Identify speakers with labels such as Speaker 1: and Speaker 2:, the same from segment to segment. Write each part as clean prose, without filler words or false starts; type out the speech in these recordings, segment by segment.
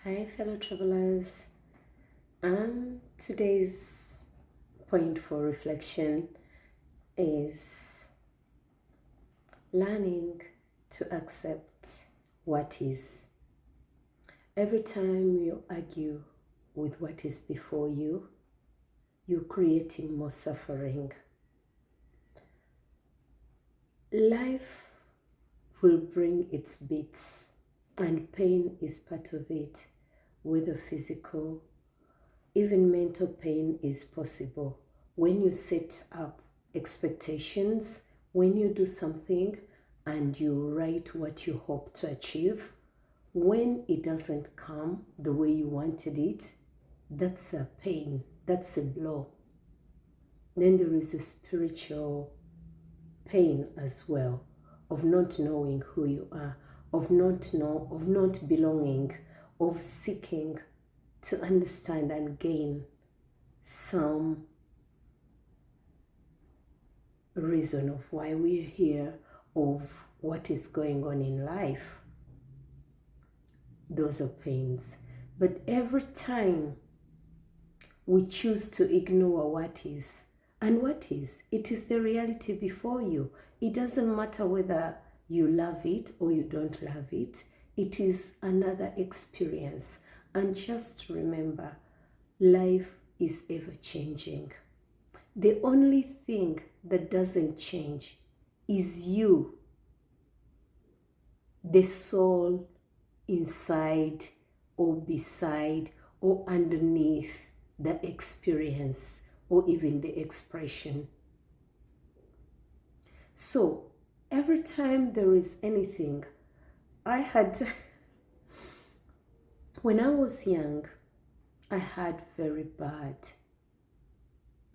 Speaker 1: Hi, fellow travelers. Today's point for reflection is learning to accept what is. Every time you argue with what is before you, you're creating more suffering. Life will bring its bits, and pain is part of it, whether physical, even mental pain is possible. When you set up expectations, when you do something and you write what you hope to achieve, when it doesn't come the way you wanted it, that's a pain, that's a blow. Then there is a spiritual pain as well of not knowing who you are, of not belonging, of seeking to understand and gain some reason of why we're here, of what is going on in life. Those are pains. But every time we choose to ignore what is, and what is, it is the reality before you. It doesn't matter whether you love it or you don't love it. It is another experience. And just remember, life is ever changing. The only thing that doesn't change is you, the soul inside or beside or underneath the experience or even the expression. So every time there is anything, when I was young, I had very bad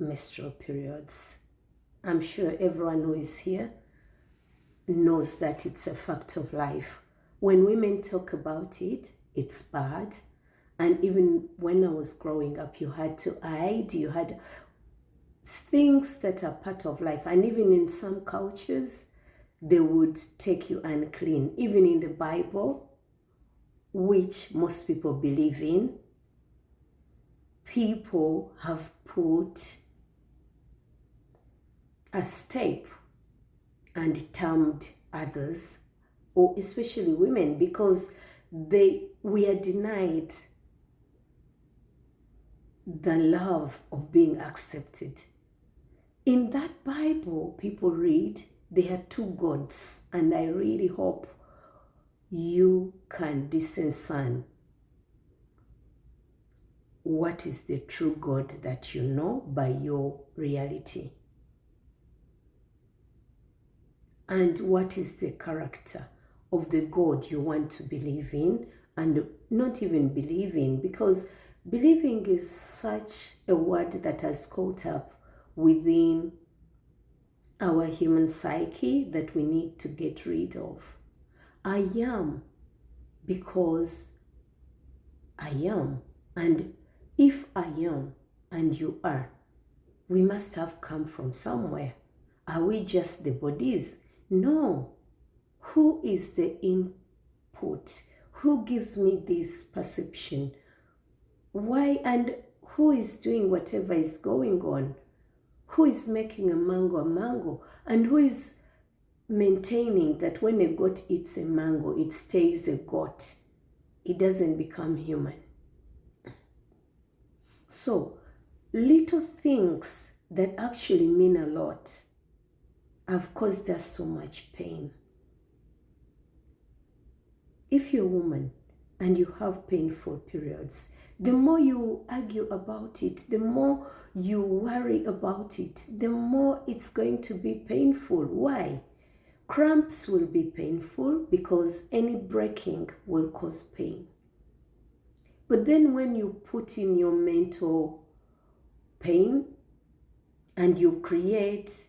Speaker 1: menstrual periods. I'm sure everyone who is here knows that it's a fact of life. When women talk about it, it's bad. And even when I was growing up, you had to hide, you had things that are part of life. And even in some cultures, they would take you unclean. Even in the Bible, which most people believe in, people have put a step and termed others, or especially women, because we are denied the love of being accepted. In that Bible, people read, there are two gods, and I really hope you can discern what is the true God that you know by your reality. And what is the character of the God you want to believe in, and not even believe in, because believing is such a word that has caught up within our human psyche that we need to get rid of. I am because I am. And if I am and you are, we must have come from somewhere. Are we just the bodies? No. Who is the input? Who gives me this perception? Why and who is doing whatever is going on? Who is making a mango? And who is maintaining that when a goat eats a mango, it stays a goat? It doesn't become human. So, little things that actually mean a lot have caused us so much pain. If you're a woman and you have painful periods, the more you argue about it, the more you worry about it, the more it's going to be painful. Why? Cramps will be painful because any breaking will cause pain. But then when you put in your mental pain and you create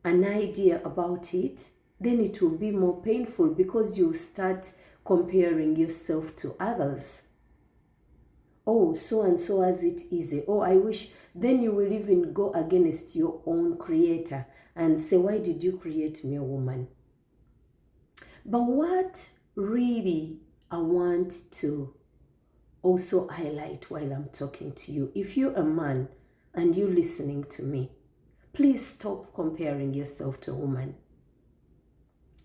Speaker 1: an idea about it, then it will be more painful because you start comparing yourself to others. Oh, so and so has it easy. Oh, I wish. Then you will even go against your own creator and say, why did you create me, a woman? But what really I want to also highlight while I'm talking to you. If you're a man and you're listening to me, please stop comparing yourself to a woman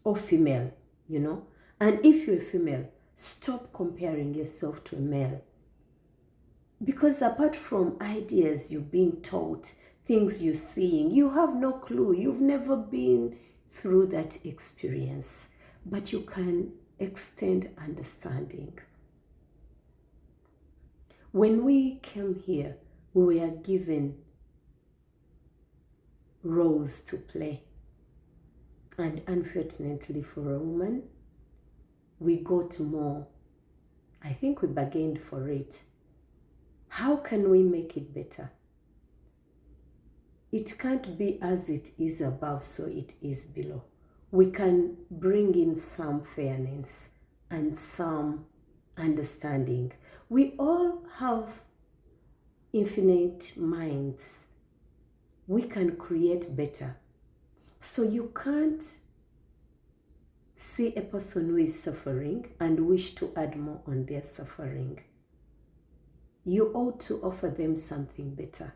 Speaker 1: or female, And if you're a female, stop comparing yourself to a male. Because apart from ideas you've been taught, things you're seeing, you have no clue. You've never been through that experience. But you can extend understanding. When we came here, we were given roles to play. And unfortunately for a woman, we got more. I think we bargained for it. How can we make it better? It can't be as it is above, so it is below. We can bring in some fairness and some understanding. We all have infinite minds. We can create better. So you can't see a person who is suffering and wish to add more on their suffering. You ought to offer them something better.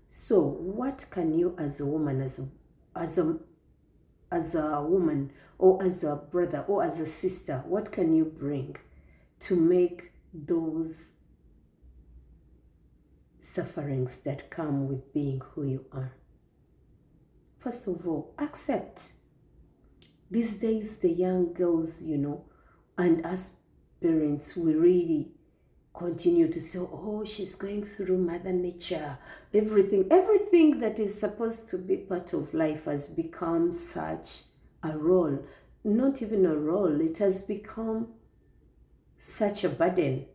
Speaker 1: So what can you as a woman, as a woman, or as a brother, or as a sister, what can you bring to make those sufferings that come with being who you are? First of all, accept. These days, the young girls, and us parents, we really continue to say, oh, she's going through Mother Nature. Everything that is supposed to be part of life has become such a role. Not even a role, it has become such a burden.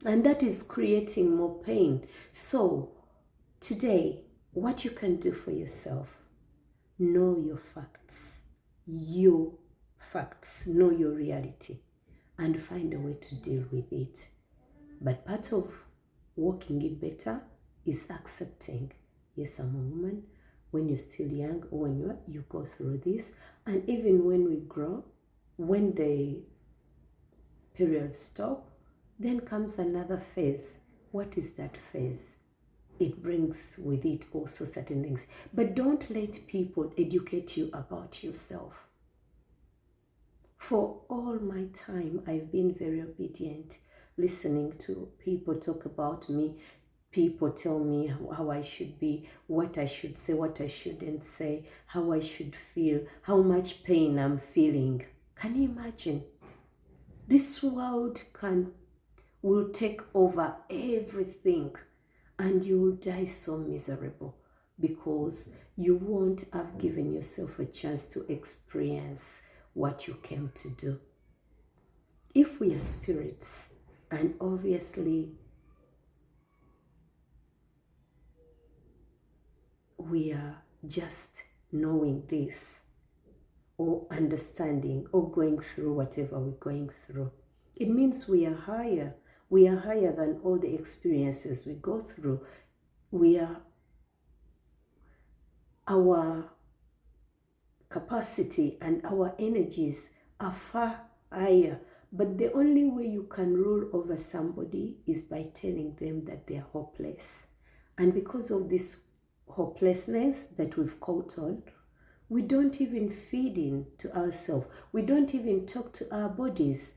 Speaker 1: And that is creating more pain. So, today, what you can do for yourself, know your facts. Know your reality, and find a way to deal with it. But part of walking it better is accepting, yes, I'm a woman. When you're still young, or when you go through this, and even when we grow, when the periods stop, then comes another phase. What is that phase? It brings with it also certain things. But don't let people educate you about yourself. For all my time, I've been very obedient, listening to people talk about me. People tell me how I should be, what I should say, what I shouldn't say, how I should feel, how much pain I'm feeling. Can you imagine? This world will take over everything, and you will die so miserable because you won't have given yourself a chance to experience what you came to do. If we are spirits, and obviously we are just knowing this, or understanding, or going through whatever we're going through, it means we are higher. We are higher than all the experiences we go through. Our capacity and our energies are far higher. But the only way you can rule over somebody is by telling them that they are hopeless. And because of this hopelessness that we've caught on, we don't even feed in to ourselves. We don't even talk to our bodies.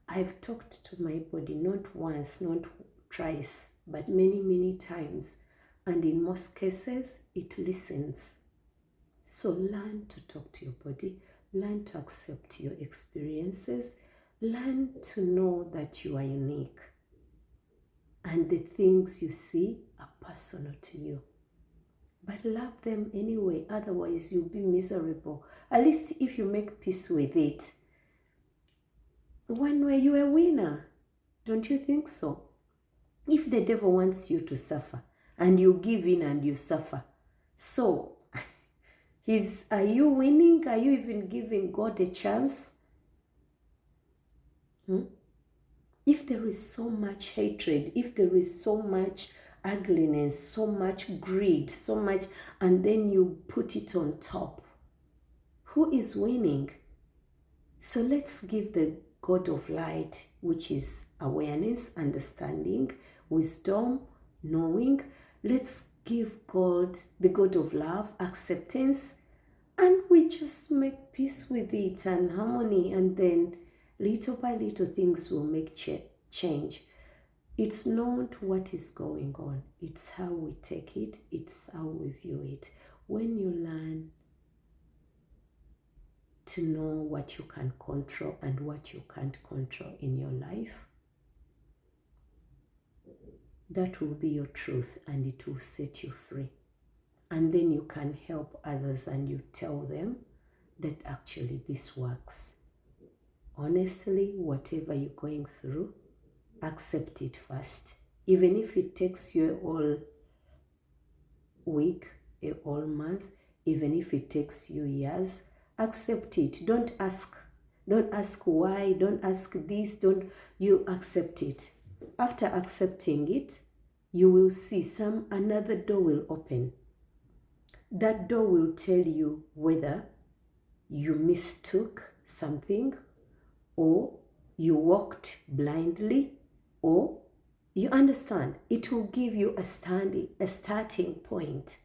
Speaker 1: I've talked to my body not once, not twice, but many, many times. And in most cases, it listens. So learn to talk to your body. Learn to accept your experiences. Learn to know that you are unique. And the things you see are personal to you. But love them anyway, otherwise you'll be miserable. At least if you make peace with it, one way you're a winner. Don't you think so? If the devil wants you to suffer, and you give in and you suffer, so are you winning? Are you even giving God a chance? If there is so much hatred, if there is so much ugliness, so much greed, so much, and then you put it on top, who is winning? So let's give the God of light, which is awareness, understanding, wisdom, knowing. Let's give God, the God of love, acceptance, and we just make peace with it and harmony, and then little by little things will make change. It's not what is going on, it's how we take it, it's how we view it. When you learn to know what you can control and what you can't control in your life, that will be your truth and it will set you free. And then you can help others and you tell them that actually this works. Honestly, whatever you're going through, accept it first. Even if it takes you a whole week, a whole month, even if it takes you years, accept it. Don't ask why, don't ask this, you accept it. After accepting it, you will see another door will open. That door will tell you whether you mistook something, or you walked blindly, or you understand. It will give you a starting point.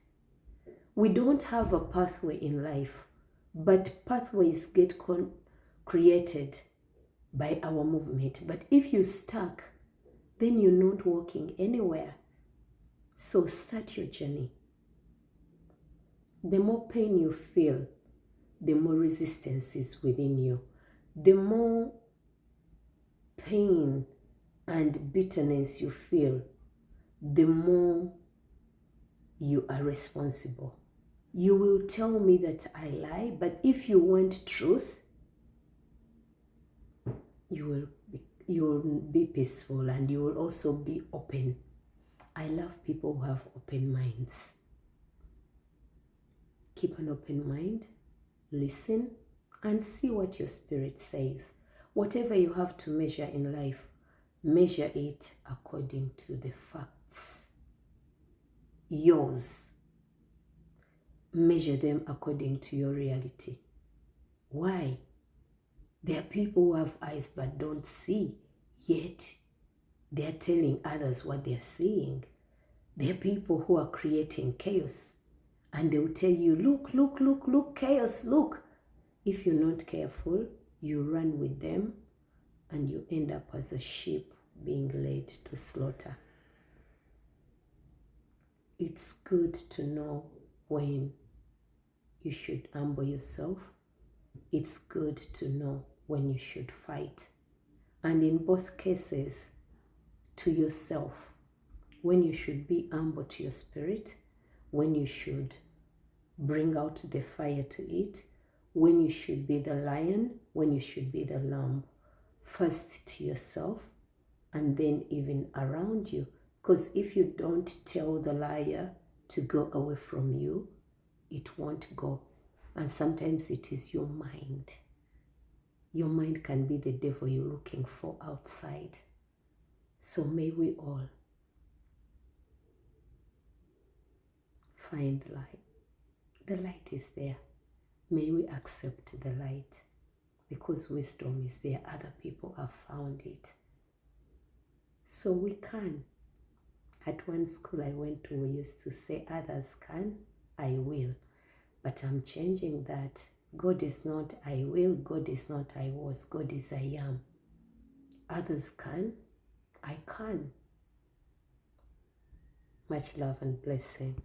Speaker 1: We don't have a pathway in life, but pathways get created by our movement. But if you're stuck, then you're not walking anywhere. So start your journey. The more pain you feel, the more resistance is within you. The more pain and bitterness you feel, the more you are responsible. You will tell me that I lie, but if you want truth, you will be peaceful and you will also be open. I love people who have open minds. Keep an open mind, listen, and see what your spirit says. Whatever you have to measure in life, measure it according to the facts. Yours. Measure them according to your reality. Why? There are people who have eyes but don't see, yet they are telling others what they are seeing. There are people who are creating chaos, and they will tell you, look, chaos, look. If you're not careful, you run with them, and you end up as a sheep being led to slaughter. It's good to know when you should humble yourself. It's good to know when you should fight. And in both cases, to yourself, when you should be humble to your spirit, when you should bring out the fire to it, when you should be the lion, when you should be the lamb. First to yourself, and then even around you. Because if you don't tell the liar to go away from you, it won't go. And sometimes it is your mind. Your mind can be the devil you're looking for outside. So may we all find light. The light is there. May we accept the light, because wisdom is there. Other people have found it. So we can. At one school I went to, we used to say, others can, I will. But I'm changing that. God is not I will, God is not I was, God is I am. Others can, I can. Much love and blessing.